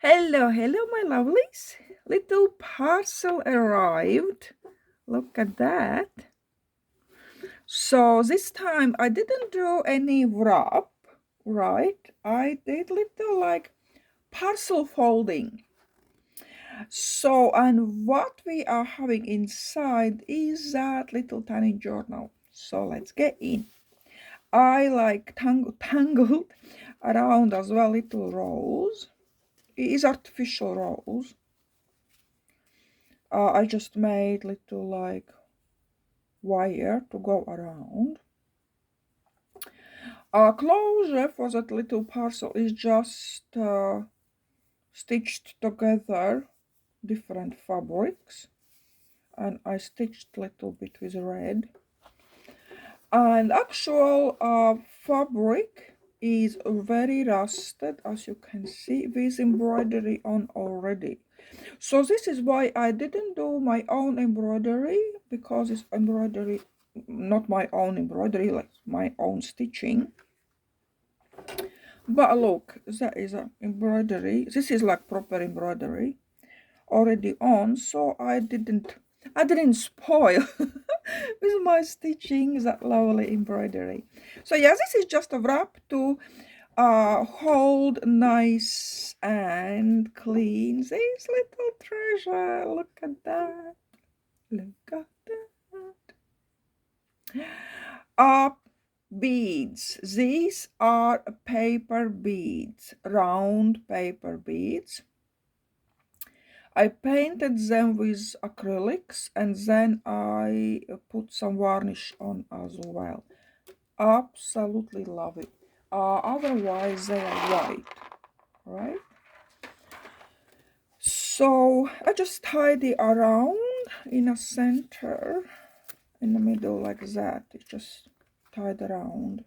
Hello, hello, my lovelies. Little parcel arrived. Look at that. So this time I didn't do any wrap, right? I did little like parcel folding. So, and what we are having inside is that little tiny journal. So let's get in. I like tangled around as well little rolls. It is artificial rolls. I just made little like wire to go around. Closure for that little parcel is just stitched together different fabrics, and I stitched a little bit with red. And actual fabric is very rusted, as you can see, with embroidery on already. So this is why I didn't do my own embroidery, because it's embroidery, not my own embroidery, like my own stitching. But look, that is a embroidery. This is like proper embroidery already on, so I didn't spoil with my stitching that lovely embroidery. So yeah, this is just a wrap to hold nice and clean this little treasure. Look at that. Look at that. Beads. These are paper beads, round paper beads. I painted them with acrylics and then I put some varnish on as well. Absolutely love it. Otherwise they are white, right? So I just tidy around in a center, in the middle like that. It just tied around.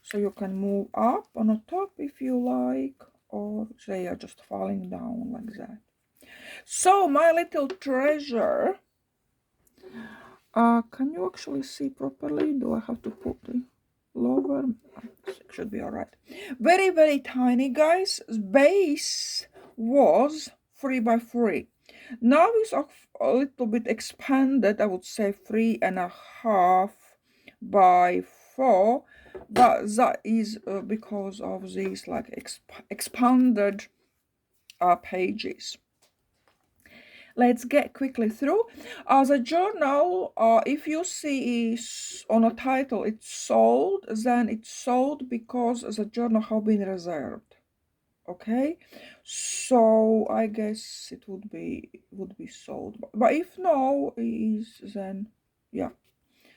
So you can move up on the top if you like, or they are just falling down like that. So my little treasure, can you actually see properly? Do I have to put the lower? It should be all right. Very, very tiny, guys. Base was 3 by 3. Now it's a little bit expanded. I would say 3.5 by 4, but that is because of these like expanded pages. Let's get quickly through. The journal, if you see on a title it's sold, then it's sold because the journal have been reserved. Okay, so I guess it would be sold, but if no is, then yeah,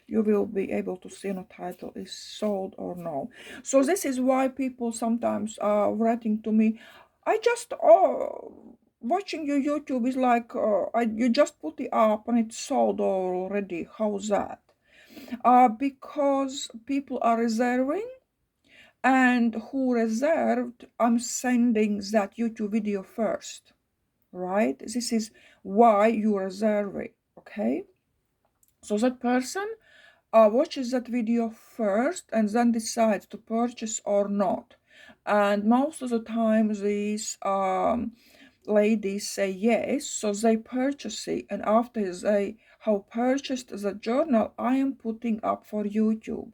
you will be able to see on a title is sold or no. So this is why people sometimes are writing to me, I just watching your YouTube is like you just put it up and it's sold already. How's that? Because people are reserving, and who reserved, I'm sending that YouTube video first, right? This is why you reserve it, okay? So that person watches that video first and then decides to purchase or not. And most of the time these ladies say yes, so they purchase it, and after they have purchased the journal, I am putting up for YouTube,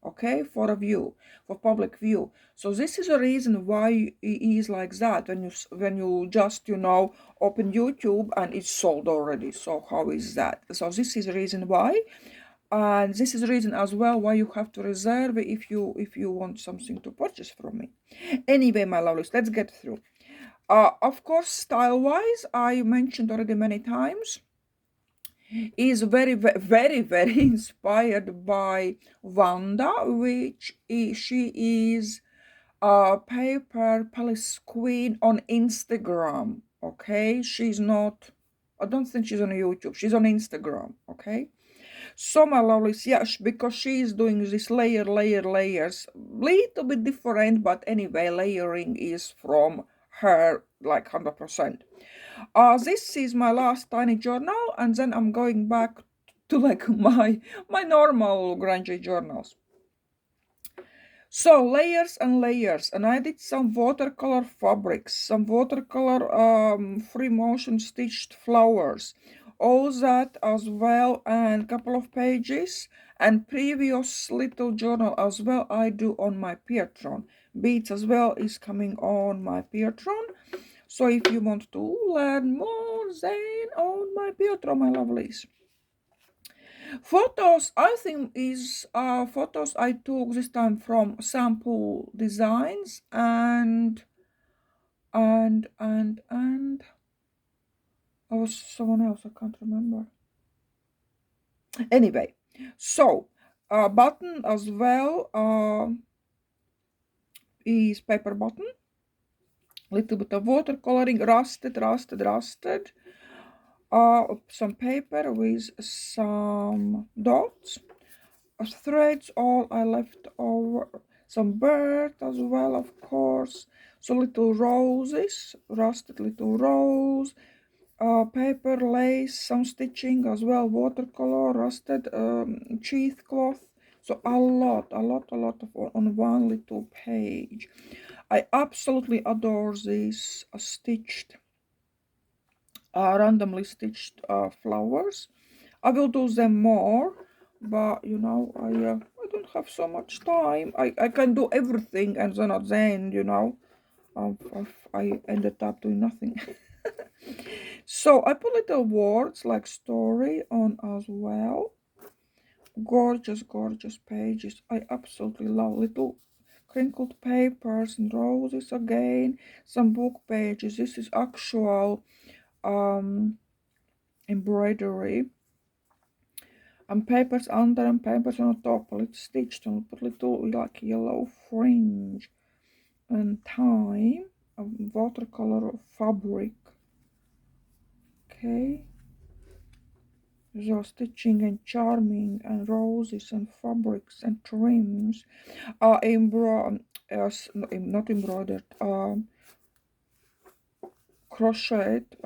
okay, for a view, for public view. So this is a reason why it is like that, when you just open YouTube and it's sold already. So how is that? So this is the reason why. And this is the reason as well why you have to reserve if you want something to purchase from me. Anyway, my lovelies, let's get through. Of course, style wise, I mentioned already many times, is very, very, very inspired by Wanda, which she is a paper palace queen on Instagram. Okay, she's not, I don't think she's on YouTube, she's on Instagram. Okay, so my lovelies, yes, because she is doing this layers, little bit different, but anyway, layering is from her like 100%. This is my last tiny journal, and then I'm going back to like my normal grungy journals. So layers and layers, and I did some watercolor fabrics, some watercolor free motion stitched flowers, all that as well, and a couple of pages and previous little journal as well I do on my Patreon. Beads as well is coming on my Patreon. So if you want to learn more, then on my Patreon, my lovelies. Photos, I think is photos I took this time from sample designs and I was someone else, I can't remember. Anyway, so button as well is paper button, little bit of watercoloring, rusted. Some paper with some dots, threads, all I left over, some bird as well, of course, so little roses, rusted little rose, paper, lace, some stitching as well, watercolor, rusted cheesecloth. So a lot of on one little page. I absolutely adore these stitched, randomly stitched flowers. I will do them more, but you know, I don't have so much time. I can do everything, and then at the end, you know, I ended up doing nothing. So I put little words like story on as well. Gorgeous, gorgeous pages. I absolutely love little crinkled papers and roses again. Some book pages. This is actual embroidery. And papers under and papers on top. It's stitched on, put little like yellow fringe and time. A watercolor fabric. Okay. So stitching and charming and roses and fabrics and trims are not embroidered, crocheted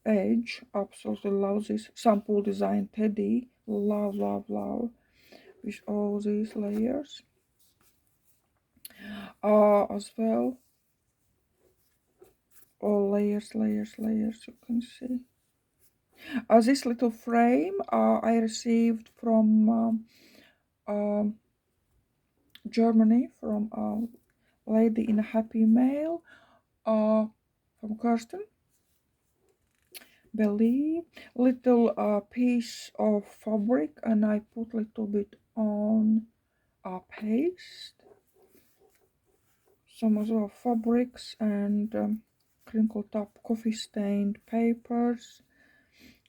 edge. Absolutely love this sample design teddy. Love, love, love with all these layers. As well, all layers, you can see. This little frame I received from Germany, from a lady in a happy mail, from Kirsten, believe. Little piece of fabric, and I put little bit on paste. Some as well fabrics and crinkled up coffee stained papers,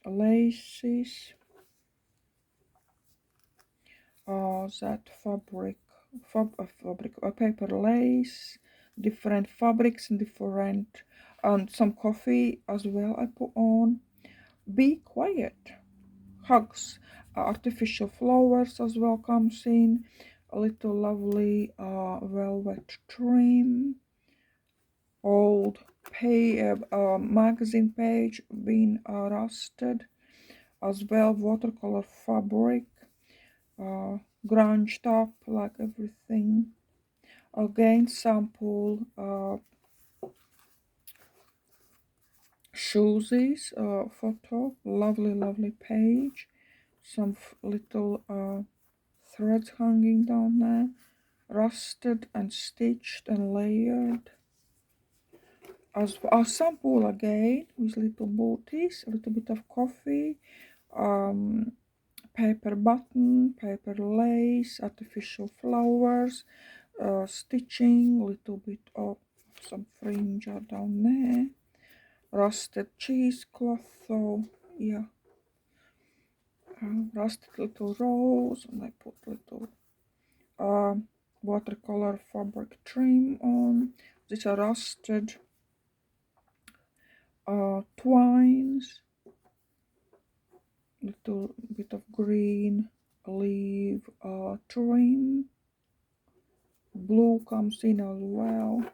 laces, that paper lace, different fabrics and different, and some coffee as well I put on. Be quiet, hugs, artificial flowers as well comes in, a little lovely velvet trim, old magazine page being rusted as well, watercolor fabric, grunged up like everything. Again, sample shoes photo, lovely page, some little threads hanging down there, rusted and stitched and layered. As a sample again with little booties, a little bit of coffee, paper button, paper lace, artificial flowers, stitching, little bit of some fringe down there, rusted cheesecloth, so yeah, rusted little rose, and I put little watercolor fabric trim on. These are rusted twines, little bit of green leaf trim, blue comes in as well,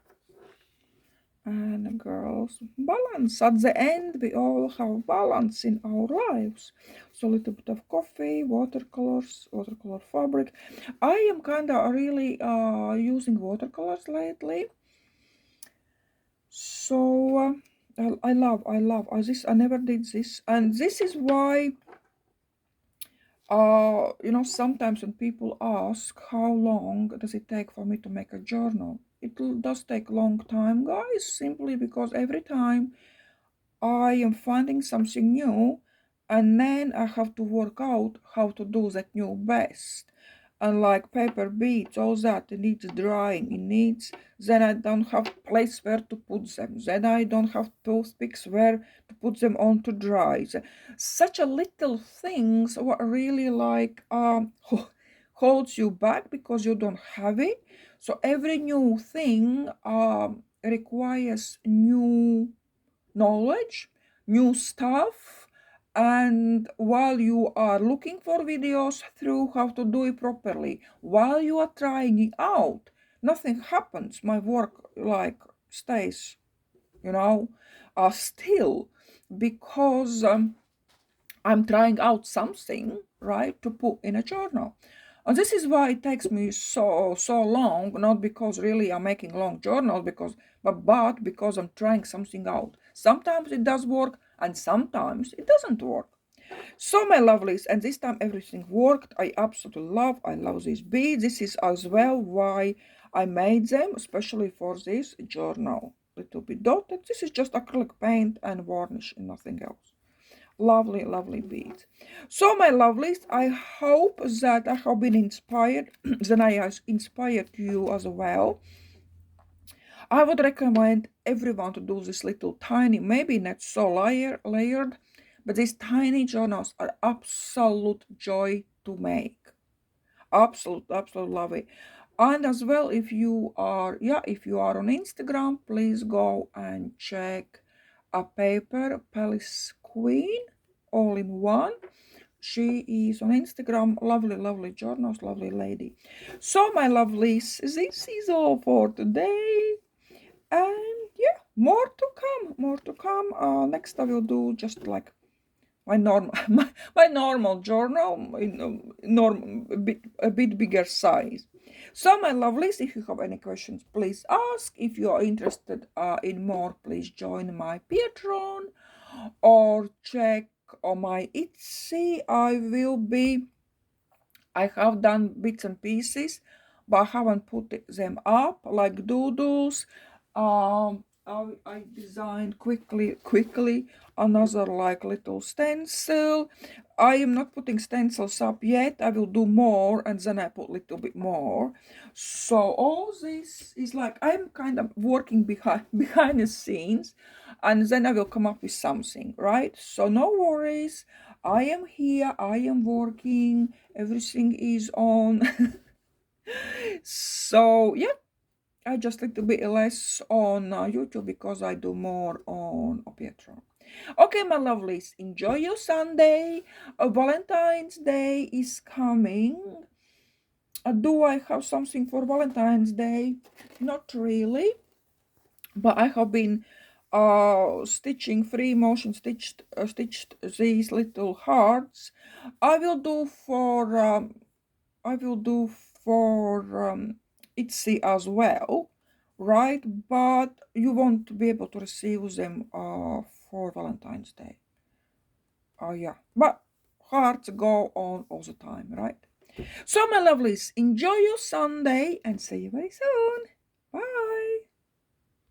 And girls, balance. At the end, we all have balance in our lives. So a little bit of coffee, watercolors, watercolor fabric. I am kind of really using watercolors lately. So I love this. I never did this, and this is why. Sometimes when people ask how long does it take for me to make a journal, does take a long time, guys, simply because every time I am finding something new, and then I have to work out how to do that new best. And like paper beads, all that, it needs drying, it needs, then I don't have place where to put them, then I don't have toothpicks where to put them on to dry. Such a little things what really like holds you back because you don't have it. So every new thing requires new knowledge, new stuff, and while you are looking for videos through how to do it properly, while you are trying it out, nothing happens. My work like stays, still because I'm trying out something, right, to put in a journal. And this is why it takes me so long, not because really I'm making long journals, but because I'm trying something out. Sometimes it does work and sometimes it doesn't work. So my lovelies, and this time everything worked. I love these beads. This is as well why I made them, especially for this journal. Little bit dotted. This is just acrylic paint and varnish and nothing else. Lovely, lovely beads. So my lovelies, I hope that I have been inspired, that I have inspired you as well. I would recommend everyone to do this little tiny, maybe not so layered, but these tiny journals are absolute joy to make. Absolute love it. And as well, if you are on Instagram, please go and check a paper Palace Queen all in one. She is on Instagram. Lovely, lovely journals, lovely lady. So my lovelies, this is all for today. And yeah, more to come. More to come. Next I will do just like my normal my normal journal in a bit bigger size. So my lovelies, if you have any questions, please ask. If you are interested in more, please join my Patreon or check on my Etsy. I have done bits and pieces, but I haven't put them up like doodles. I designed quickly another like little stencil. I am not putting stencils up yet. I will do more and then I put a little bit more. So all this is like I'm kind of working behind the scenes, and then I will come up with something, right? So no worries. I am here. I am working. Everything is on. So yeah, I just a little bit less on YouTube because I do more on Patreon. Okay, my lovelies, enjoy your Sunday. Valentine's Day is coming. Do I have something for Valentine's Day? Not really, but I have been stitching free motion stitched these little hearts. I will do for Etsy as well, right? But you won't be able to receive them for Valentine's Day. Yeah, but hearts go on all the time, right? So my lovelies, enjoy your Sunday and see you very soon. Bye.